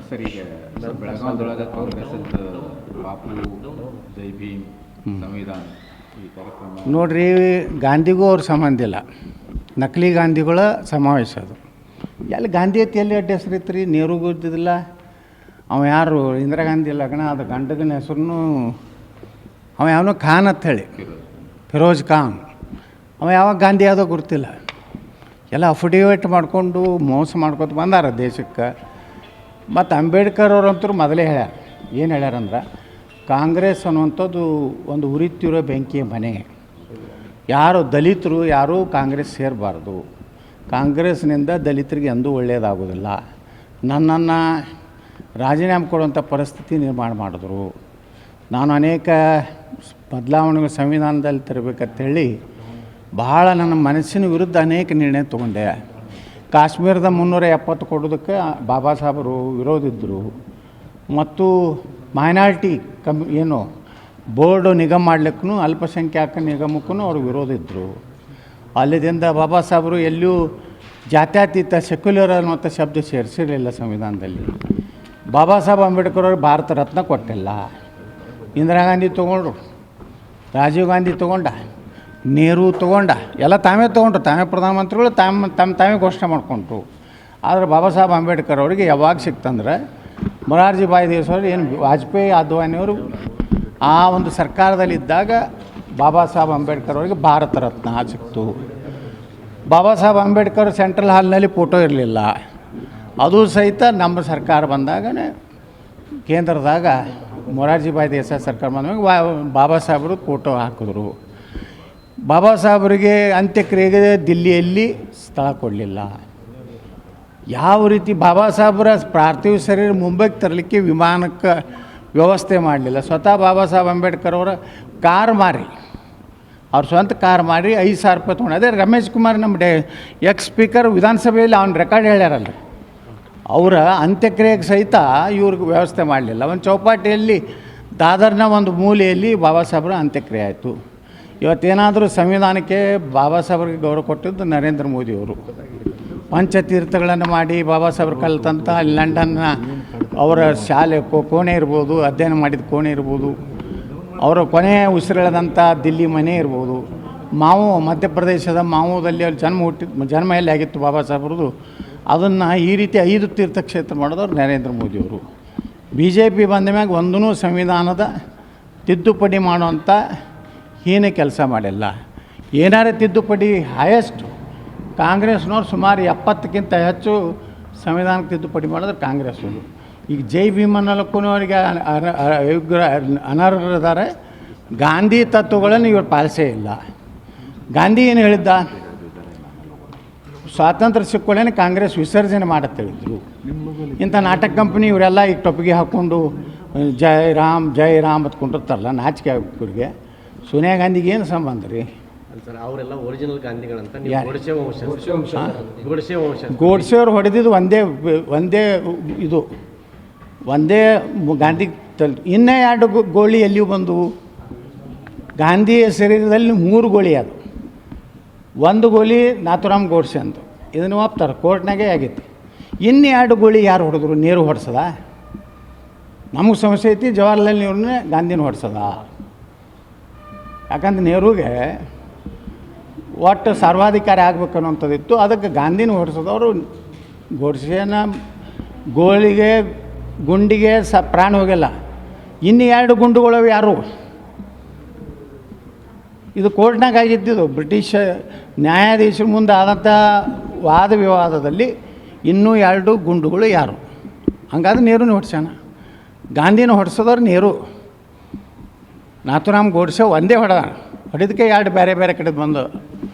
Sir ಈಗ ಬೆಳಗಾವಿದೊಳಗೆ ಕಾಂಗ್ರೆಸ್ದ ಬಾಪು ಜೈ ಭೀಮ್ ಸಂವಿಧಾನ ಈ ಕಾರ್ಯಕ್ರಮ ನೋಡ್ರಿ, ಗಾಂಧಿಗೂ ಅವ್ರ ಸಂಬಂಧ ಇಲ್ಲ. ನಕಲಿ ಗಾಂಧಿಗಳ ಸಮಾವೇಶ ಅದು. ಎಲ್ಲಿ ಗಾಂಧಿ ಐತಿ, ಎಲ್ಲಿ ಅಡ್ಡ ಹೆಸರು ಐತ್ರಿ? ನೆಹರುಗೂ ಇದ್ದಿದ್ದಿಲ್ಲ. ಅವ ಯಾರು ಇಂದಿರಾ ಗಾಂಧಿ ಲಗ್ನ ಅದು ಗಂಡಗನ ಹೆಸರು ಅವ ಯಾವನೋ ಖಾನ್ ಅಂತ ಹೇಳಿ, ಫಿರೋಜ್ ಖಾನ್. ಅವ ಯಾವಾಗ ಗಾಂಧಿ ಯಾವುದೋ ಗೊತ್ತಿಲ್ಲ. ಎಲ್ಲ ಅಫಿಡೇವಿಟ್ ಮಾಡಿಕೊಂಡು ಮೋಸ ಮಾಡ್ಕೊತ ಬಂದಾರ ದೇಶಕ್ಕೆ. ಮತ್ತು ಅಂಬೇಡ್ಕರ್ ಅವರಂತೂ ಮೊದಲೇ ಹೇಳ್ಯಾರ. ಏನು ಹೇಳ್ಯಾರಂದ್ರೆ, ಕಾಂಗ್ರೆಸ್ ಅನ್ನುವಂಥದ್ದು ಒಂದು ಉರಿತಿರೋ ಬೆಂಕಿಯ ಮನೆ. ಯಾರು ದಲಿತರು ಯಾರೂ ಕಾಂಗ್ರೆಸ್ ಸೇರಬಾರ್ದು. ಕಾಂಗ್ರೆಸ್ನಿಂದ ದಲಿತರಿಗೆ ಎಂದೂ ಒಳ್ಳೆಯದಾಗೋದಿಲ್ಲ. ನನ್ನನ್ನು ರಾಜೀನಾಮೆ ಕೊಡುವಂಥ ಪರಿಸ್ಥಿತಿ ನಿರ್ಮಾಣ ಮಾಡಿದ್ರು. ನಾನು ಅನೇಕ ಬದಲಾವಣೆಗಳು ಸಂವಿಧಾನದಲ್ಲಿ ತರಬೇಕಂತೇಳಿ ಭಾಳ ನನ್ನ ಮನಸ್ಸಿನ ವಿರುದ್ಧ ಅನೇಕ ನಿರ್ಣಯ ತೊಗೊಂಡೆ. ಕಾಶ್ಮೀರದ 370 ಕೊಡೋದಕ್ಕೆ ಬಾಬಾ ಸಾಹೇಬರು ವಿರೋಧಿದ್ದರು. ಮತ್ತು ಮೈನಾರಿಟಿ ಏನು ಬೋರ್ಡು ನಿಗಮ ಮಾಡಲಿಕ್ಕೂ ಅಲ್ಪಸಂಖ್ಯಾತ ನಿಗಮಕ್ಕೂ ಅವರು ವಿರೋಧಿದ್ದರು. ಅಲ್ಲಿಂದ ಬಾಬಾ ಸಾಹೇಬರು ಎಲ್ಲೂ ಜಾತ್ಯತೀತ ಸೆಕ್ಯುಲರ್ ಅನ್ನುವಂಥ ಶಬ್ದ ಸೇರಿಸಿರಲಿಲ್ಲ ಸಂವಿಧಾನದಲ್ಲಿ. ಬಾಬಾ ಸಾಹೇಬ್ ಅಂಬೇಡ್ಕರ್ ಅವರು ಭಾರತ ರತ್ನ ಕೊಟ್ಟಿಲ್ಲ. ಇಂದಿರಾ ಗಾಂಧಿ ತೊಗೊಂಡ್ರು, ರಾಜೀವ್ ಗಾಂಧಿ ತೊಗೊಂಡ, ನೆಹರು ತೊಗೊಂಡ, ಎಲ್ಲ ತಾವೇ ತೊಗೊಂಡ್ರು. ತಾವೇ ಪ್ರಧಾನಮಂತ್ರಿಗಳು ತಾವೇ ಘೋಷಣೆ ಮಾಡಿಕೊಂಡ್ರು. ಆದರೆ ಬಾಬಾ ಸಾಹೇಬ್ ಅಂಬೇಡ್ಕರ್ ಅವರಿಗೆ ಯಾವಾಗ ಸಿಕ್ತಂದ್ರೆ, ಮೊರಾರ್ಜಿ ಭಾಯ್ ದೇಸಾಯಿ ಏನು ವಾಜಪೇಯಿ ಅದ್ವಾನಿಯವರು ಆ ಒಂದು ಸರ್ಕಾರದಲ್ಲಿದ್ದಾಗ ಬಾಬಾ ಸಾಹೇಬ್ ಅಂಬೇಡ್ಕರ್ ಅವರಿಗೆ ಭಾರತ ರತ್ನ ಸಿಕ್ತು. ಬಾಬಾ ಸಾಹೇಬ್ ಅಂಬೇಡ್ಕರ್ ಸೆಂಟ್ರಲ್ ಹಾಲ್ನಲ್ಲಿ ಫೋಟೋ ಇರಲಿಲ್ಲ. ಅದು ಸಹಿತ ನಮ್ಮ ಸರ್ಕಾರ ಬಂದಾಗನೇ ಕೇಂದ್ರದಾಗ ಮೊರಾರ್ಜಿ ಭಾಯ್ ದೇಸಾಯಿ ಸರ್ಕಾರ ಬಂದಾಗ ಬಾಬಾ ಸಾಹೇಬರು ಫೋಟೋ ಹಾಕಿದ್ರು. ಬಾಬಾ ಸಾಹೇಬರಿಗೆ ಅಂತ್ಯಕ್ರಿಯೆಗೆ ದಿಲ್ಲಿಯಲ್ಲಿ ಸ್ಥಳ ಕೊಡಲಿಲ್ಲ. ಯಾವ ರೀತಿ ಬಾಬಾ ಸಾಹೇಬರ ಪಾರ್ಥಿವ ಶರೀರ ಮುಂಬೈಗೆ ತರಲಿಕ್ಕೆ ವಿಮಾನಕ್ಕೆ ವ್ಯವಸ್ಥೆ ಮಾಡಲಿಲ್ಲ. ಸ್ವತಃ ಬಾಬಾ ಸಾಹೇಬ್ ಅಂಬೇಡ್ಕರ್ ಅವರ ಕಾರ್ ಮಾರಿ, ಅವ್ರ ಸ್ವಂತ ಕಾರ್ ಮಾರಿ 5,000 ರೂಪಾಯಿ ತೊಗೊಂಡು. ಅದೇ ರಮೇಶ್ ಕುಮಾರ್ ನಮ್ಮ ಎಕ್ಸ್ ಸ್ಪೀಕರ್ ವಿಧಾನಸಭೆಯಲ್ಲಿ ಅವ್ನ ರೆಕಾರ್ಡ್ ಹೇಳ್ಯಾರಲ್ಲ, ಅವರ ಅಂತ್ಯಕ್ರಿಯೆಗೆ ಸಹಿತ ಇವ್ರಿಗೆ ವ್ಯವಸ್ಥೆ ಮಾಡಲಿಲ್ಲ. ಒಂದು ಚೌಪಾಟಿಯಲ್ಲಿ ದಾದರ್ನ ಒಂದು ಮೂಲೆಯಲ್ಲಿ ಬಾಬಾ ಸಾಹೇಬರ ಅಂತ್ಯಕ್ರಿಯೆ ಆಯಿತು. ಇವತ್ತೇನಾದರೂ ಸಂವಿಧಾನಕ್ಕೆ ಬಾಬಾ ಸಾಹೇಬ್ರಿಗೆ ಗೌರವ ಕೊಟ್ಟಿದ್ದು ನರೇಂದ್ರ ಮೋದಿಯವರು. ಪಂಚತೀರ್ಥಗಳನ್ನು ಮಾಡಿ ಬಾಬಾ ಸಾಹೇಬ್ರು ಕಲಿತಂಥ ಲಂಡನ್ನ ಅವರ ಶಾಲೆ ಕೋಣೆ ಇರ್ಬೋದು, ಅಧ್ಯಯನ ಮಾಡಿದ ಕೋಣೆ ಇರ್ಬೋದು, ಅವರ ಕೊನೆಯ ಉಸಿರೆಳೆದಂಥ ದಿಲ್ಲಿ ಮನೆ ಇರ್ಬೋದು, ಮಾವು ಮಧ್ಯಪ್ರದೇಶದ ಮಾವುದಲ್ಲಿ ಅಲ್ಲಿ ಜನ್ಮ ಎಲ್ಲಿ ಆಗಿತ್ತು ಬಾಬಾ ಸಾಹೇಬ್ರದ್ದು, ಅದನ್ನು ಈ ರೀತಿ 5 ತೀರ್ಥಕ್ಷೇತ್ರ ಮಾಡಿದವರು ನರೇಂದ್ರ ಮೋದಿಯವರು. BJP ಬಂದ ಮ್ಯಾಗ ಒಂದೂ ಸಂವಿಧಾನದ ತಿದ್ದುಪಡಿ ಮಾಡುವಂಥ ಹೀನ ಕೆಲಸ ಮಾಡಿಲ್ಲ. ಏನಾರೇ ತಿದ್ದುಪಡಿ ಹೈಯೆಸ್ಟ್ ಕಾಂಗ್ರೆಸ್ನವ್ರು ಸುಮಾರು 70ಕ್ಕಿಂತ ಹೆಚ್ಚು ಸಂವಿಧಾನಕ್ಕೆ ತಿದ್ದುಪಡಿ ಮಾಡಿದ್ರೆ ಕಾಂಗ್ರೆಸ್ಸವರು. ಈಗ ಜೈ ಭೀಮನ್ನಲಕ್ಕೂ ಅವರಿಗೆ ಅನರ್ಹರಿದ್ದಾರೆ. ಗಾಂಧಿ ತತ್ವಗಳನ್ನು ಇವರು ಪಾಲಿಸೇ ಇಲ್ಲ. ಗಾಂಧಿ ಏನು ಹೇಳಿದ್ದ, ಸ್ವಾತಂತ್ರ್ಯ ಸಿಕ್ಕೊಳ್ಳೇನೆ ಕಾಂಗ್ರೆಸ್ ವಿಸರ್ಜನೆ ಮಾಡತ್ತೆ ಹೇಳಿದ್ರು. ಇಂಥ ನಾಟಕ ಕಂಪ್ನಿ ಇವರೆಲ್ಲ ಈಗ ಟೊಪ್ಪಿಗೆ ಹಾಕ್ಕೊಂಡು ಜೈ ರಾಮ್ ಅಂತ ಕೊಂಡಿರ್ತಾರಲ್ಲ, ನಾಚಿಕೆ ಅವ್ರಿಗೆ. ಸೋನಿಯಾ ಗಾಂಧಿಗೆ ಏನು ಸಂಬಂಧ ರೀ? ಸರ್, ಅವರೆಲ್ಲ ಒರಿಜಿನಲ್ ಗಾಂಧಿಗಳಂತ. ಗೋಡ್ಸೆಯವ್ರು ಹೊಡೆದಿದ್ದು ಒಂದೇ ಗಾಂಧಿ ಇನ್ನೇ 2 ಗೋಳಿ ಎಲ್ಲಿಯೂ ಬಂದವು. ಗಾಂಧಿಯ ಶರೀರದಲ್ಲಿ 3 ಗೋಳಿ ಅದು. ಒಂದು ಗೋಲಿ ನಾಥುರಾಮ್ ಗೋಡ್ಸೆ ಅಂತ, ಇದನ್ನು ಒಪ್ತಾರೆ, ಕೋರ್ಟ್ನಾಗೆ ಆಗೈತಿ. ಇನ್ನು 2 ಗೋಳಿ ಯಾರು ಹೊಡೆದ್ರು? ನೆಹರು ಹೊಡ್ಸದ? ನಮಗೆ ಸಮಸ್ಯೆ ಐತಿ, ಜವಾಹರ್ಲಾಲ್ ನೆಹರೂನೇ ಗಾಂಧಿನ ಹೊಡ್ಸದ. ಯಾಕಂದ್ರೆ ನೆಹರುಗೆ ಒಟ್ಟು ಸರ್ವಾಧಿಕಾರಿ ಆಗ್ಬೇಕನ್ನೋಂಥದ್ದಿತ್ತು. ಅದಕ್ಕೆ ಗಾಂಧಿನ ಹೊಡ್ಸೋದವರು ಗೋಡ್ಸೆನ ಗುಂಡಿಗೆ ಪ್ರಾಣ ಹೋಗಿಲ್ಲ. ಇನ್ನು 2 ಗುಂಡುಗಳು ಯಾರು? ಇದು ಕೋರ್ಟ್ನಾಗ ಆಗಿದ್ದಿದ್ದು. ಬ್ರಿಟಿಷ್ ನ್ಯಾಯಾಧೀಶರ ಮುಂದೆ ಆದಂಥ ವಾದ ವಿವಾದದಲ್ಲಿ ಇನ್ನೂ 2 ಗುಂಡುಗಳು ಯಾರು? ಹಂಗಾದ್ರೆ ನೆಹರೂನ ಹೊಡ್ಸೋಣ. ಗಾಂಧಿನ ಹೊಡ್ಸೋದವ್ರು ನೆಹರು. ನಾಥುರಾಮ್ ಗೋಡ್ಸೆ ಒಂದೇ ಹೊಡೆದಕ್ಕೆ 2 ಬೇರೆ ಕಡೆ ಬಂದು